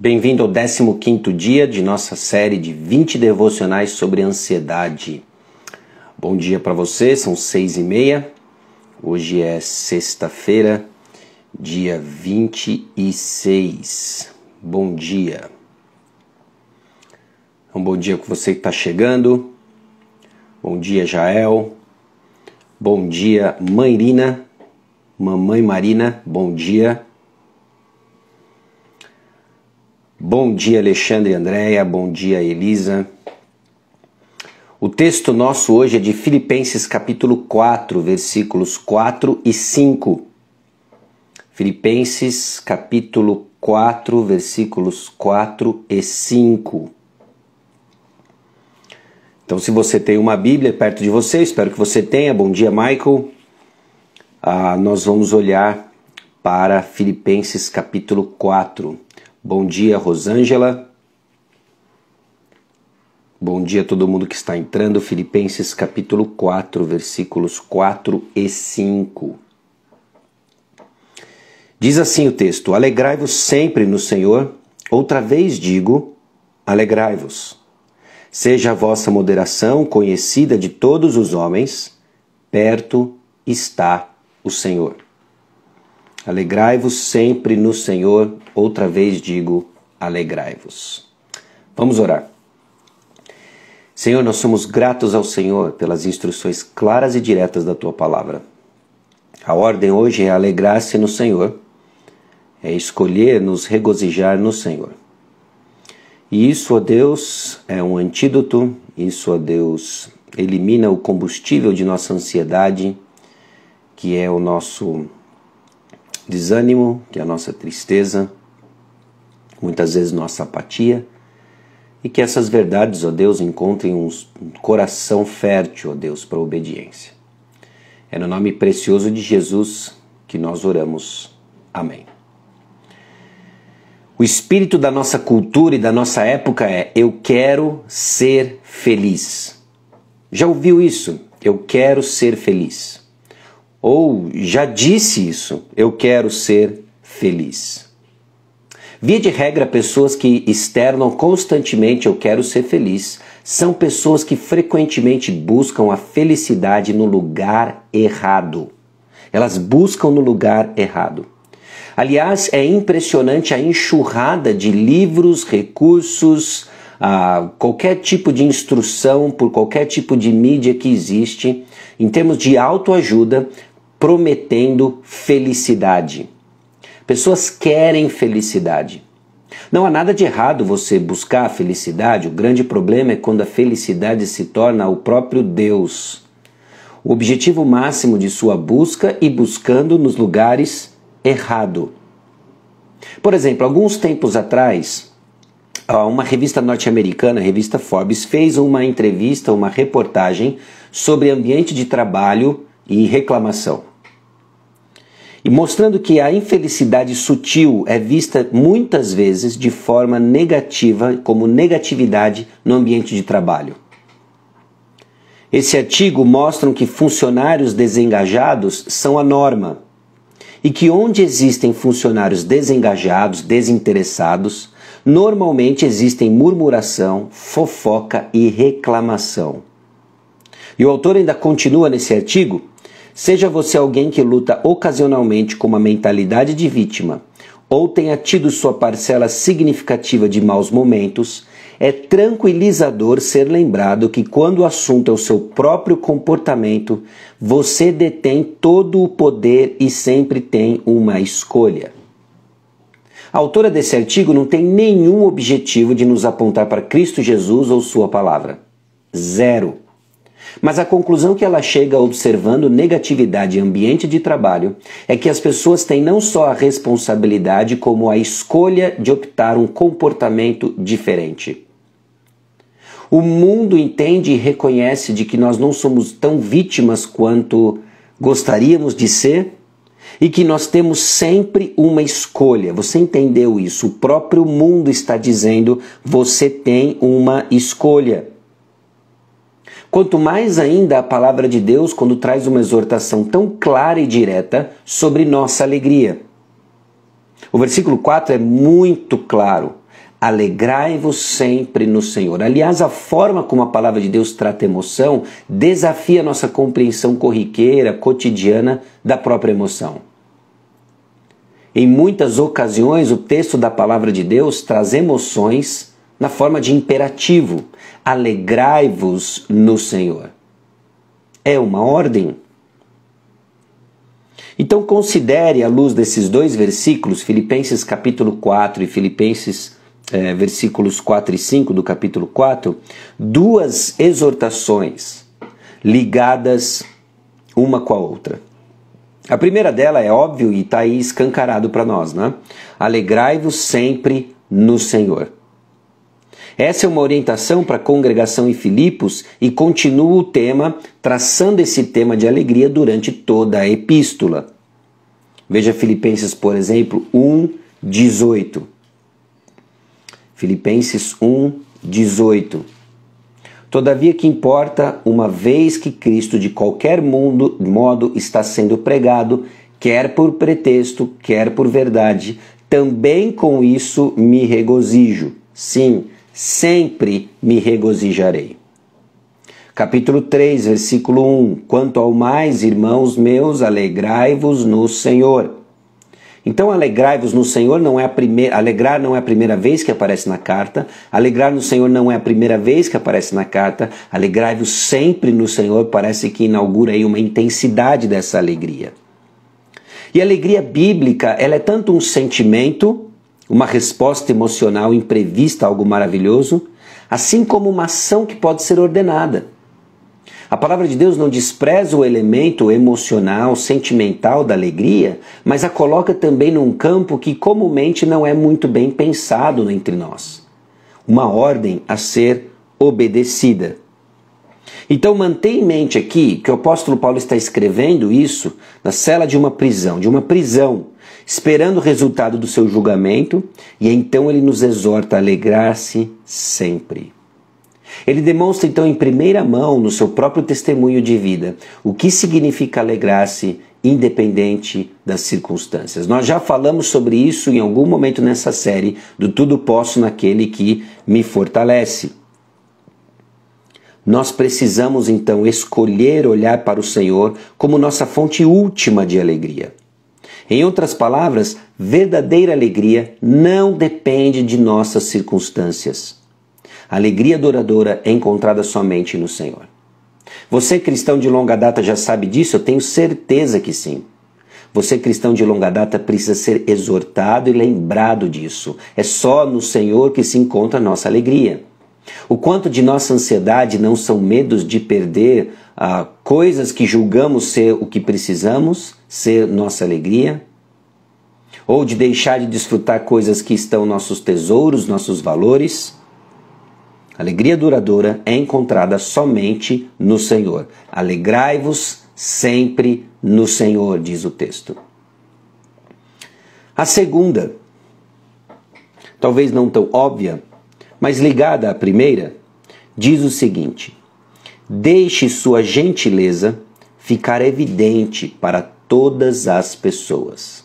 Bem-vindo ao 15º dia de nossa série de 20 devocionais sobre ansiedade. Bom dia para você, são 6h30. Hoje é sexta-feira, dia 26. Bom dia. Um bom dia com você que está chegando. Bom dia, Jael. Bom dia, Mãe Irina. Mamãe Marina, bom dia. Bom dia, Alexandre e Andréia. Bom dia, Elisa. O texto nosso hoje é de Filipenses capítulo 4, versículos 4 e 5. Filipenses capítulo 4, versículos 4 e 5. Então, se você tem uma Bíblia perto de você, espero que você tenha. Bom dia, Michael. Nós vamos olhar para Filipenses capítulo 4. Bom dia, Rosângela. Bom dia a todo mundo que está entrando. Filipenses capítulo 4, versículos 4 e 5. Diz assim o texto: Alegrai-vos sempre no Senhor. Outra vez digo, alegrai-vos. Seja a vossa moderação conhecida de todos os homens, perto está o Senhor. Alegrai-vos sempre no Senhor, outra vez digo, alegrai-vos. Vamos orar. Senhor, nós somos gratos ao Senhor pelas instruções claras e diretas da Tua palavra. A ordem hoje é alegrar-se no Senhor, é escolher nos regozijar no Senhor. E isso, ó Deus, é um antídoto, isso, ó Deus, elimina o combustível de nossa ansiedade, que é o nosso desânimo, que é a nossa tristeza, muitas vezes nossa apatia, e que essas verdades, ó Deus, encontrem um coração fértil, ó Deus, para a obediência. É no nome precioso de Jesus que nós oramos. Amém. O espírito da nossa cultura e da nossa época é: eu quero ser feliz. Já ouviu isso? Eu quero ser feliz. Ou já disse isso, eu quero ser feliz. Via de regra, pessoas que externam constantemente eu quero ser feliz são pessoas que frequentemente buscam a felicidade no lugar errado. Elas buscam no lugar errado. Aliás, é impressionante a enxurrada de livros, recursos, qualquer tipo de instrução por qualquer tipo de mídia que existe em termos de autoajuda, prometendo felicidade. Pessoas querem felicidade. Não há nada de errado você buscar a felicidade, o grande problema é quando a felicidade se torna o próprio Deus. O objetivo máximo de sua busca e buscando nos lugares errados. Por exemplo, alguns tempos atrás, uma revista norte-americana, a revista Forbes, fez uma entrevista, uma reportagem sobre ambiente de trabalho e reclamação. E mostrando que a infelicidade sutil é vista muitas vezes de forma negativa, como negatividade no ambiente de trabalho. Esse artigo mostra que funcionários desengajados são a norma e que onde existem funcionários desengajados, desinteressados, normalmente existem murmuração, fofoca e reclamação. E o autor ainda continua nesse artigo: seja você alguém que luta ocasionalmente com uma mentalidade de vítima ou tenha tido sua parcela significativa de maus momentos, é tranquilizador ser lembrado que quando o assunto é o seu próprio comportamento, você detém todo o poder e sempre tem uma escolha. A autora desse artigo não tem nenhum objetivo de nos apontar para Cristo Jesus ou sua palavra. Zero. Mas a conclusão que ela chega observando negatividade em ambiente de trabalho é que as pessoas têm não só a responsabilidade, como a escolha de optar um comportamento diferente. O mundo entende e reconhece de que nós não somos tão vítimas quanto gostaríamos de ser e que nós temos sempre uma escolha. Você entendeu isso? O próprio mundo está dizendo: você tem uma escolha. Quanto mais ainda a palavra de Deus quando traz uma exortação tão clara e direta sobre nossa alegria. O versículo 4 é muito claro. Alegrai-vos sempre no Senhor. Aliás, a forma como a palavra de Deus trata emoção desafia a nossa compreensão corriqueira, cotidiana da própria emoção. Em muitas ocasiões, o texto da palavra de Deus traz emoções na forma de imperativo. Alegrai-vos no Senhor. É uma ordem. Então considere, à luz desses dois versículos, Filipenses capítulo 4 e Filipenses versículos 4 e 5 do capítulo 4, duas exortações ligadas uma com a outra. A primeira dela é óbvio e está aí escancarado para nós, né? Alegrai-vos sempre no Senhor. Essa é uma orientação para a congregação em Filipos e continua o tema, traçando esse tema de alegria durante toda a epístola. Veja Filipenses, por exemplo, 1:18. Filipenses 1:18. Todavia que importa, uma vez que Cristo de qualquer modo está sendo pregado, quer por pretexto, quer por verdade, também com isso me regozijo. Sim, sempre me regozijarei. Capítulo 3, versículo 1. Quanto ao mais, irmãos meus, alegrai-vos no Senhor. Então, alegrai-vos no Senhor alegrar não é a primeira vez que aparece na carta, alegrar no Senhor não é a primeira vez que aparece na carta, alegrai-vos sempre no Senhor parece que inaugura aí uma intensidade dessa alegria. E a alegria bíblica, ela é tanto um sentimento, uma resposta emocional imprevista a algo maravilhoso, assim como uma ação que pode ser ordenada. A palavra de Deus não despreza o elemento emocional, sentimental da alegria, mas a coloca também num campo que comumente não é muito bem pensado entre nós. Uma ordem a ser obedecida. Então mantenha em mente aqui que o apóstolo Paulo está escrevendo isso na cela de uma prisão, esperando o resultado do seu julgamento, e então ele nos exorta a alegrar-se sempre. Ele demonstra então em primeira mão, no seu próprio testemunho de vida, o que significa alegrar-se independente das circunstâncias. Nós já falamos sobre isso em algum momento nessa série do Tudo Posso naquele que me fortalece. Nós precisamos então escolher olhar para o Senhor como nossa fonte última de alegria. Em outras palavras, verdadeira alegria não depende de nossas circunstâncias. A alegria duradoura é encontrada somente no Senhor. Você, cristão de longa data, já sabe disso? Eu tenho certeza que sim. Você, cristão de longa data, precisa ser exortado e lembrado disso. É só no Senhor que se encontra a nossa alegria. O quanto de nossa ansiedade não são medos de perder coisas que julgamos ser o que precisamos, ser nossa alegria? Ou de deixar de desfrutar coisas que estão nossos tesouros, nossos valores? A alegria duradoura é encontrada somente no Senhor. Alegrai-vos sempre no Senhor, diz o texto. A segunda, talvez não tão óbvia, mas ligada à primeira, diz o seguinte: deixe sua gentileza ficar evidente para todas as pessoas.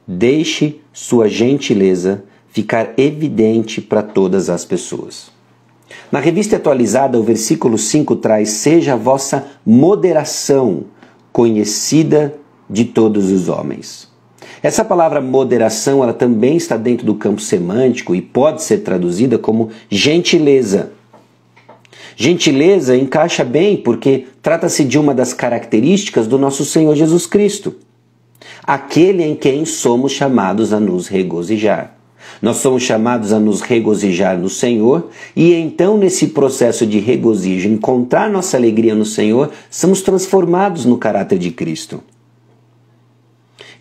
Deixe sua gentileza ficar evidente para todas as pessoas. Na revista atualizada, o versículo 5 traz: seja a vossa moderação conhecida de todos os homens. Essa palavra moderação, ela também está dentro do campo semântico e pode ser traduzida como gentileza. Gentileza encaixa bem porque trata-se de uma das características do nosso Senhor Jesus Cristo, aquele em quem somos chamados a nos regozijar. Nós somos chamados a nos regozijar no Senhor e então nesse processo de regozijo, encontrar nossa alegria no Senhor, somos transformados no caráter de Cristo.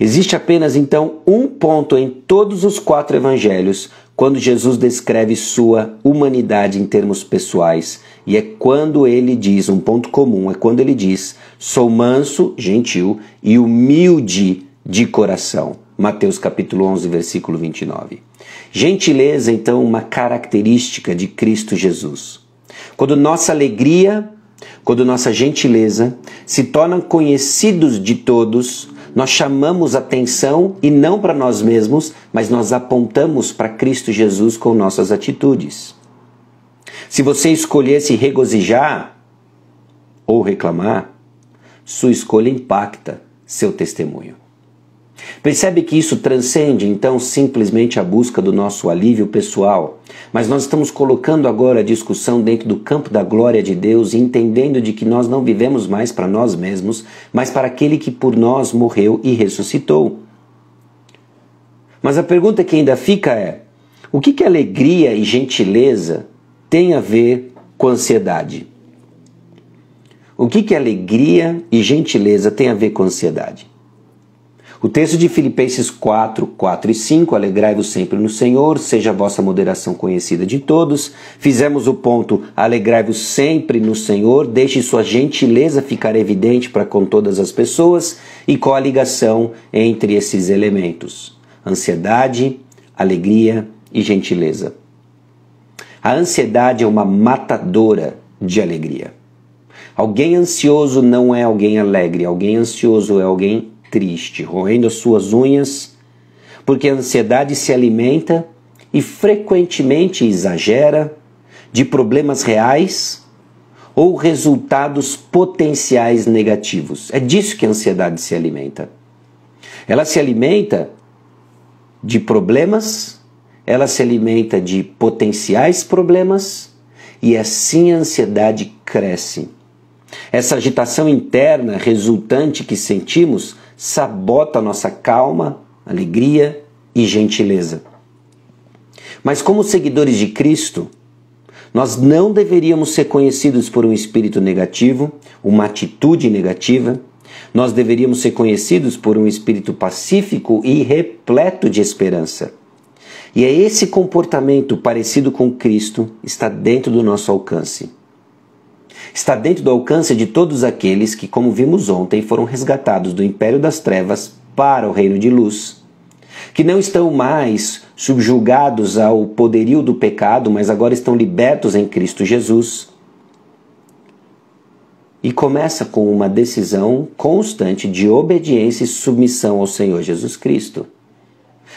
Existe apenas então um ponto em todos os 4 evangelhos quando Jesus descreve sua humanidade em termos pessoais, e é quando ele diz, um ponto comum, é quando ele diz: sou manso, gentil e humilde de coração. Mateus capítulo 11, versículo 29. Gentileza, então, uma característica de Cristo Jesus. Quando nossa alegria, quando nossa gentileza se tornam conhecidos de todos, Nós chamamos atenção e não para nós mesmos, mas nós apontamos para Cristo Jesus com nossas atitudes. Se você escolhesse regozijar ou reclamar, sua escolha impacta seu testemunho. Percebe que isso transcende, então, simplesmente a busca do nosso alívio pessoal, mas nós estamos colocando agora a discussão dentro do campo da glória de Deus e entendendo de que nós não vivemos mais para nós mesmos, mas para aquele que por nós morreu e ressuscitou. Mas a pergunta que ainda fica é, o que alegria e gentileza tem a ver com ansiedade? O que alegria e gentileza tem a ver com ansiedade? O texto de Filipenses 4, 4 e 5, alegrai-vos sempre no Senhor, seja a vossa moderação conhecida de todos. Fizemos o ponto, alegrai-vos sempre no Senhor, deixe sua gentileza ficar evidente para com todas as pessoas. E qual a ligação entre esses elementos? Ansiedade, alegria e gentileza. A ansiedade é uma matadora de alegria. Alguém ansioso não é alguém alegre, alguém ansioso é alguém triste, roendo as suas unhas, porque a ansiedade se alimenta e frequentemente exagera de problemas reais ou resultados potenciais negativos. É disso que a ansiedade se alimenta. Ela se alimenta de problemas, ela se alimenta de potenciais problemas e assim a ansiedade cresce. Essa agitação interna resultante que sentimos sabota a nossa calma, alegria e gentileza. Mas como seguidores de Cristo, nós não deveríamos ser conhecidos por um espírito negativo, uma atitude negativa. Nós deveríamos ser conhecidos por um espírito pacífico e repleto de esperança. E é esse comportamento parecido com Cristo está dentro do nosso alcance. Está dentro do alcance de todos aqueles que, como vimos ontem, foram resgatados do império das trevas para o reino de luz, que não estão mais subjugados ao poderio do pecado, mas agora estão libertos em Cristo Jesus. E começa com uma decisão constante de obediência e submissão ao Senhor Jesus Cristo.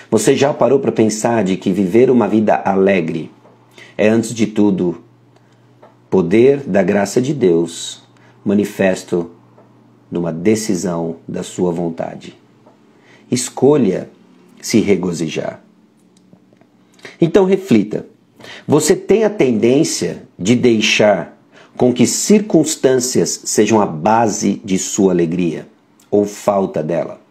Você já parou para pensar de que viver uma vida alegre é, antes de tudo, poder da graça de Deus, manifesto numa decisão da sua vontade. Escolha se regozijar. Então reflita, você tem a tendência de deixar com que circunstâncias sejam a base de sua alegria ou falta dela?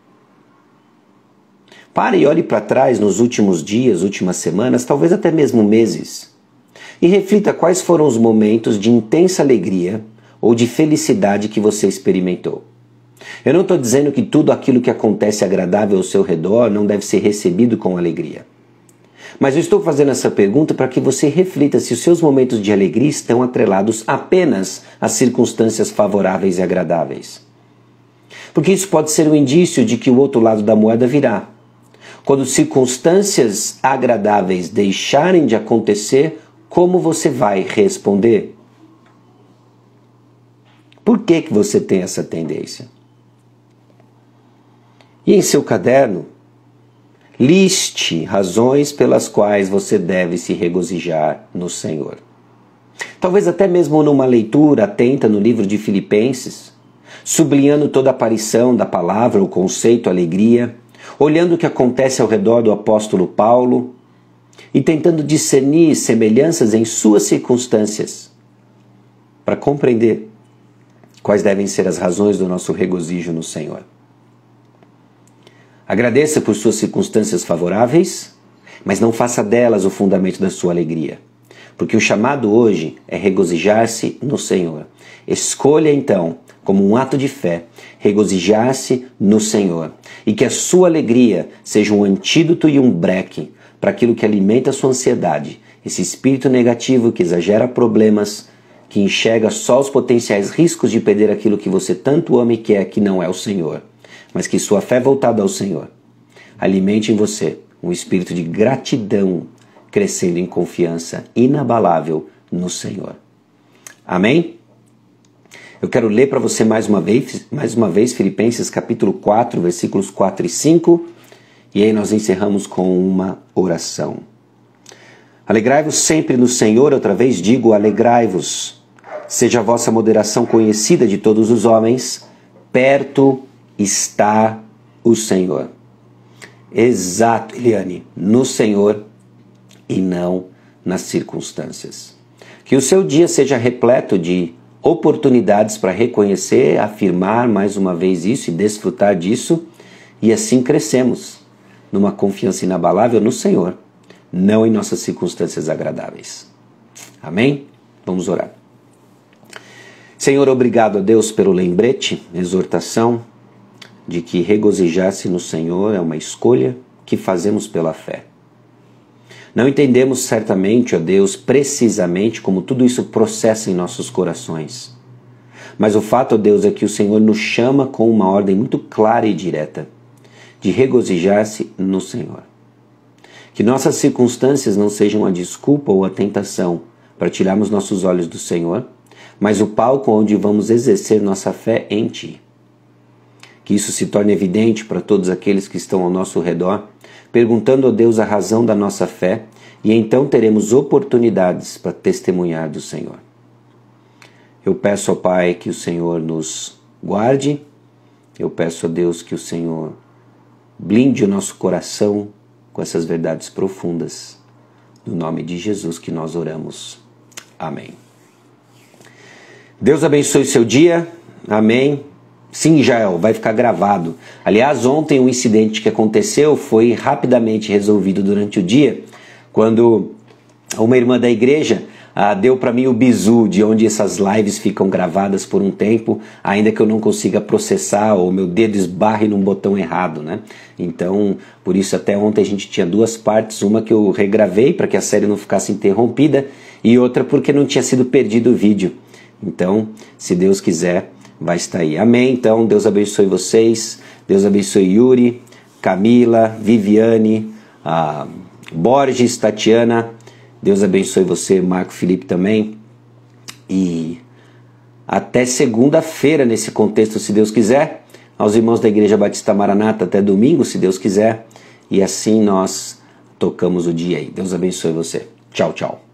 Pare e olhe para trás nos últimos dias, últimas semanas, talvez até mesmo meses, e reflita quais foram os momentos de intensa alegria ou de felicidade que você experimentou. Eu não estou dizendo que tudo aquilo que acontece agradável ao seu redor não deve ser recebido com alegria. Mas eu estou fazendo essa pergunta para que você reflita se os seus momentos de alegria estão atrelados apenas às circunstâncias favoráveis e agradáveis. Porque isso pode ser um indício de que o outro lado da moeda virá. Quando circunstâncias agradáveis deixarem de acontecer, como você vai responder? Por que você tem essa tendência? E em seu caderno, liste razões pelas quais você deve se regozijar no Senhor. Talvez até mesmo numa leitura atenta no livro de Filipenses, sublinhando toda a aparição da palavra, o conceito, a alegria, olhando o que acontece ao redor do apóstolo Paulo e tentando discernir semelhanças em suas circunstâncias para compreender quais devem ser as razões do nosso regozijo no Senhor. Agradeça por suas circunstâncias favoráveis, mas não faça delas o fundamento da sua alegria, porque o chamado hoje é regozijar-se no Senhor. Escolha então, como um ato de fé, regozijar-se no Senhor, e que a sua alegria seja um antídoto e um breque para aquilo que alimenta a sua ansiedade, esse espírito negativo que exagera problemas, que enxerga só os potenciais riscos de perder aquilo que você tanto ama e quer, que não é o Senhor, mas que sua fé voltada ao Senhor alimente em você um espírito de gratidão, crescendo em confiança inabalável no Senhor. Amém? Eu quero ler para você mais uma vez Filipenses capítulo 4, versículos 4 e 5, e aí nós encerramos com uma oração. Alegrai-vos sempre no Senhor, outra vez digo, alegrai-vos. Seja a vossa moderação conhecida de todos os homens, perto está o Senhor. Exato, Eliane, no Senhor e não nas circunstâncias. Que o seu dia seja repleto de oportunidades para reconhecer, afirmar mais uma vez isso e desfrutar disso, e assim crescemos numa confiança inabalável no Senhor, não em nossas circunstâncias agradáveis. Amém? Vamos orar. Senhor, obrigado a Deus pelo lembrete, exortação, de que regozijar-se no Senhor é uma escolha que fazemos pela fé. Não entendemos certamente, ó Deus, precisamente como tudo isso processa em nossos corações. Mas o fato, ó Deus, é que o Senhor nos chama com uma ordem muito clara e direta, de regozijar-se no Senhor. Que nossas circunstâncias não sejam a desculpa ou a tentação para tirarmos nossos olhos do Senhor, mas o palco onde vamos exercer nossa fé em Ti. Que isso se torne evidente para todos aqueles que estão ao nosso redor, perguntando a Deus a razão da nossa fé, e então teremos oportunidades para testemunhar do Senhor. Eu peço ao Pai que o Senhor nos guarde, eu peço a Deus que o Senhor blinde o nosso coração com essas verdades profundas. No nome de Jesus que nós oramos. Amém. Deus abençoe o seu dia. Amém. Sim, Jael, vai ficar gravado. Aliás, ontem um incidente que aconteceu foi rapidamente resolvido durante o dia, quando uma irmã da igreja deu para mim o bizu de onde essas lives ficam gravadas por um tempo, ainda que eu não consiga processar ou meu dedo esbarre num botão errado, né? Então, por isso até ontem a gente tinha duas partes, uma que eu regravei para que a série não ficasse interrompida e outra porque não tinha sido perdido o vídeo. Então, se Deus quiser, vai estar aí. Amém? Então, Deus abençoe vocês. Deus abençoe Yuri, Camila, Viviane, Borges, Tatiana. Deus abençoe você, Marco Felipe também. E até segunda-feira nesse contexto, se Deus quiser. Aos irmãos da Igreja Batista Maranata, até domingo, se Deus quiser. E assim nós tocamos o dia aí. Deus abençoe você. Tchau, tchau.